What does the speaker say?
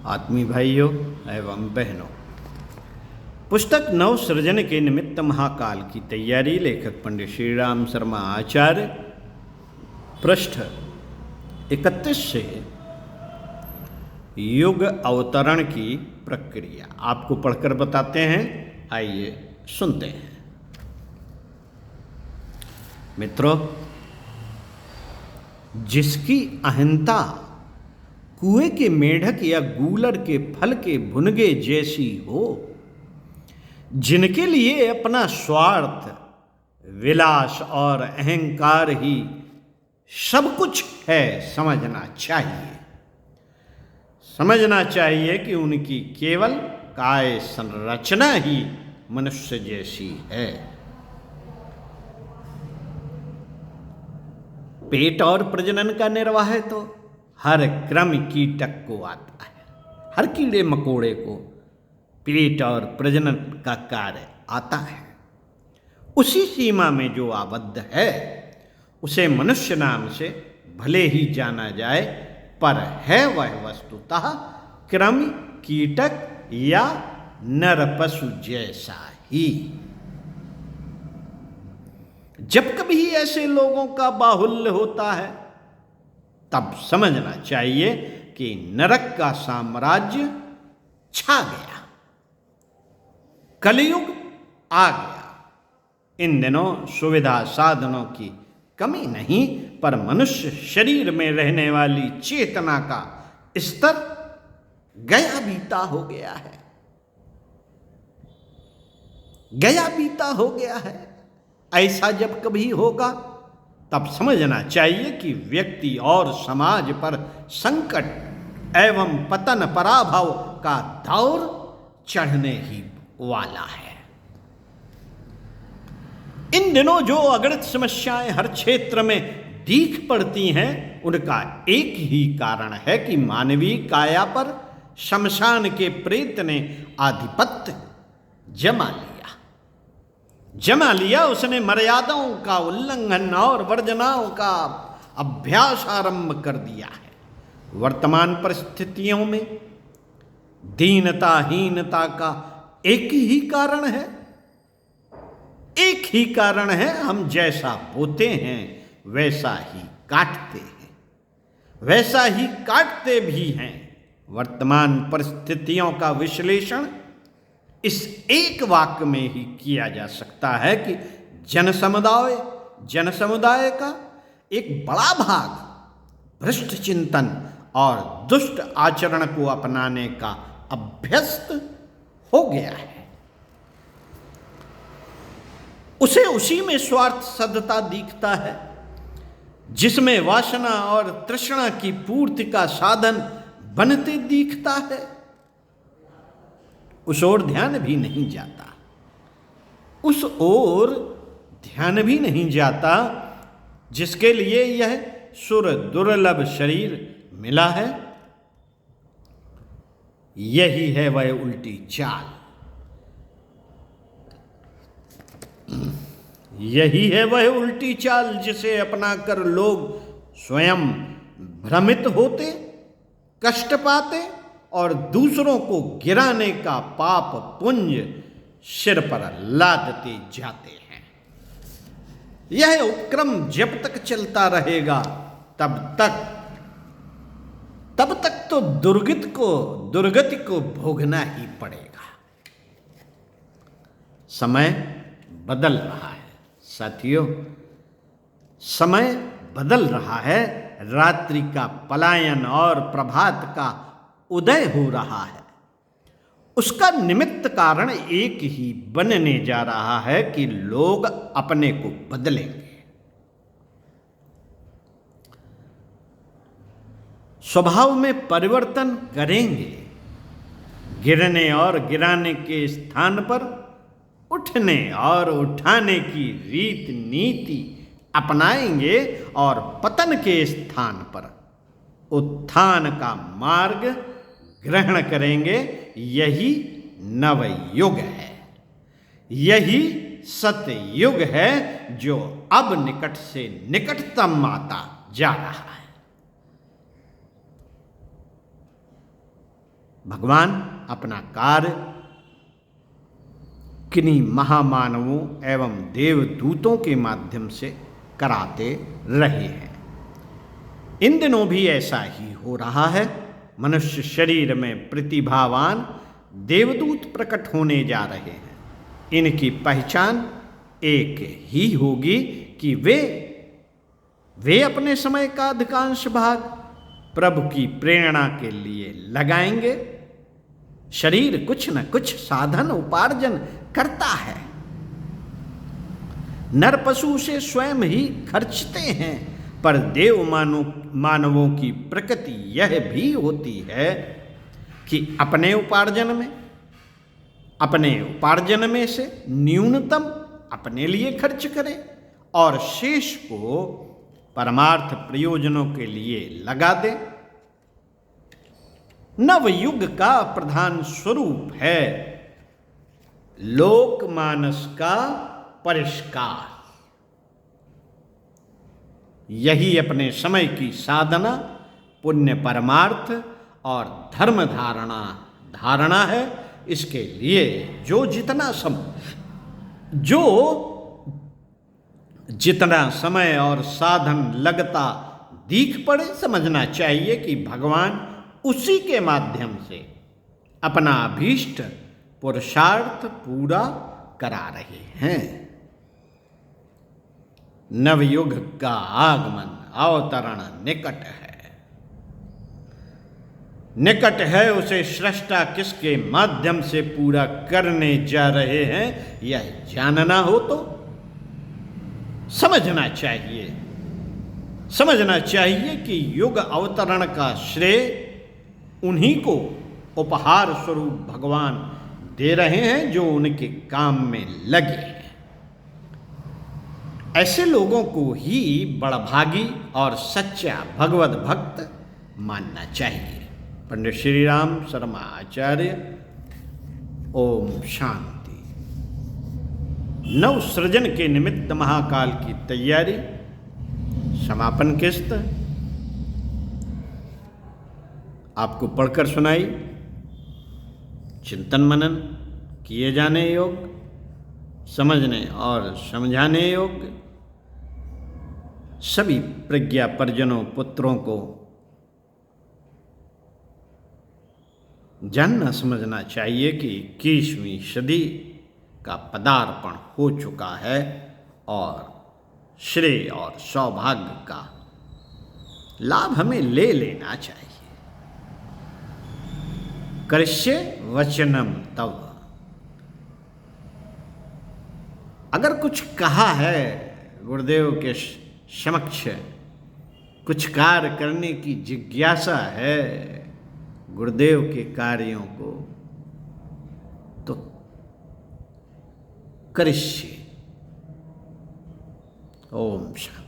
आत्मीय भाइयों एवं बहनों, पुस्तक नव सृजन के निमित्त महाकाल की तैयारी लेखक पंडित श्री राम शर्मा आचार्य, पृष्ठ 31 से युग अवतरण की प्रक्रिया आपको पढ़कर बताते हैं। आइए सुनते हैं। मित्रों, जिसकी अहंता कुएं के मेढक या गूलर के फल के भुनगे जैसी हो, जिनके लिए अपना स्वार्थ, विलास और अहंकार ही सब कुछ है, समझना चाहिए कि उनकी केवल काय संरचना ही मनुष्य जैसी है। पेट और प्रजनन का निर्वाह तो हर कृमि कीटक को आता है। हर कीड़े मकोड़े को पेट और प्रजनन का कार्य आता है। उसी सीमा में जो आबद्ध है उसे मनुष्य नाम से भले ही जाना जाए, पर है वह वस्तुतः कृमि कीटक या नर पशु जैसा ही। जब कभी ऐसे लोगों का बाहुल्य होता है तब समझना चाहिए कि नरक का साम्राज्य छा गया, कलयुग आ गया। इन दिनों सुविधा साधनों की कमी नहीं, पर मनुष्य शरीर में रहने वाली चेतना का स्तर गया बीता हो गया है, गया बीता हो गया है। ऐसा जब कभी होगा तब समझना चाहिए कि व्यक्ति और समाज पर संकट एवं पतन पराभव का दौर चढ़ने ही वाला है। इन दिनों जो अगणित समस्याएं हर क्षेत्र में दीख पड़ती हैं, उनका एक ही कारण है कि मानवीय काया पर शमशान के प्रेत ने आधिपत्य जमा लिया। उसने मर्यादाओं का उल्लंघन और वर्जनाओं का अभ्यास आरंभ कर दिया है। वर्तमान परिस्थितियों में दीनता हीनता का एक ही कारण है, हम जैसा बोते हैं वैसा ही काटते भी हैं। वर्तमान परिस्थितियों का विश्लेषण इस एक वाक्य में ही किया जा सकता है कि जन समुदाय का एक बड़ा भाग भ्रष्ट चिंतन और दुष्ट आचरण को अपनाने का अभ्यस्त हो गया है। उसे उसी में स्वार्थ सद्धता दिखता है जिसमें वासना और तृष्णा की पूर्ति का साधन बनते दिखता है। उस ओर ध्यान भी नहीं जाता जिसके लिए यह सुर दुर्लभ शरीर मिला है। यही है वह उल्टी चाल, जिसे अपनाकर लोग स्वयं भ्रमित होते, कष्ट पाते और दूसरों को गिराने का पाप पुंज सिर पर लादते जाते हैं। यह उपक्रम जब तक चलता रहेगा तब तक तो दुर्गति को भोगना ही पड़ेगा। समय बदल रहा है साथियों, समय बदल रहा है। रात्रि का पलायन और प्रभात का उदय हो रहा है। उसका निमित्त कारण एक ही बनने जा रहा है कि लोग अपने को बदलेंगे, स्वभाव में परिवर्तन करेंगे, गिरने और गिराने के स्थान पर उठने और उठाने की रीत नीति अपनाएंगे और पतन के स्थान पर उत्थान का मार्ग ग्रहण करेंगे। यही नवयुग है, यही सतयुग है जो अब निकट से निकटतम आता जा रहा है। भगवान अपना कार्य किन्हीं महामानवों एवं देवदूतों के माध्यम से कराते रहे हैं। इन दिनों भी ऐसा ही हो रहा है। मनुष्य शरीर में प्रतिभावान देवदूत प्रकट होने जा रहे हैं। इनकी पहचान एक ही होगी कि वे अपने समय का अधिकांश भाग प्रभु की प्रेरणा के लिए लगाएंगे। शरीर कुछ न कुछ साधन उपार्जन करता है। नर पशु से स्वयं ही खर्चते हैं, पर देव मानवों की प्रकृति यह भी होती है कि अपने उपार्जन में से न्यूनतम अपने लिए खर्च करें और शेष को परमार्थ प्रयोजनों के लिए लगा दें। नवयुग का प्रधान स्वरूप है लोकमानस का परिष्कार। यही अपने समय की साधना, पुण्य, परमार्थ और धर्म धारणा है। इसके लिए जो जितना समय और साधन लगता दिख पड़े, समझना चाहिए कि भगवान उसी के माध्यम से अपना अभीष्ट पुरुषार्थ पूरा करा रहे हैं। नवयुग का आगमन, अवतरण निकट है। उसे सृष्टा किसके माध्यम से पूरा करने जा रहे हैं, यह जानना हो तो समझना चाहिए कि युग अवतरण का श्रेय उन्हीं को उपहार स्वरूप भगवान दे रहे हैं जो उनके काम में लगे हैं। ऐसे लोगों को ही बड़भागी और सच्चा भगवत भक्त मानना चाहिए। पंडित श्री राम शर्मा आचार्य। ओम शांति। नव सृजन के निमित्त महाकाल की तैयारी, समापन किस्त आपको पढ़कर सुनाई। चिंतन मनन किए जाने योग्य, समझने और समझाने योग्य, सभी प्रज्ञा परिजनों पुत्रों को जानना समझना चाहिए कि 21वीं सदी का पदार्पण हो चुका है और श्रेय और सौभाग्य का लाभ हमें ले लेना चाहिए। करिष्ये वचनम तव। अगर कुछ कहा है गुरुदेव के समक्ष, कुछ कार्य करने की जिज्ञासा है गुरुदेव के कार्यों को, तो करिष्ये। ओम शांति।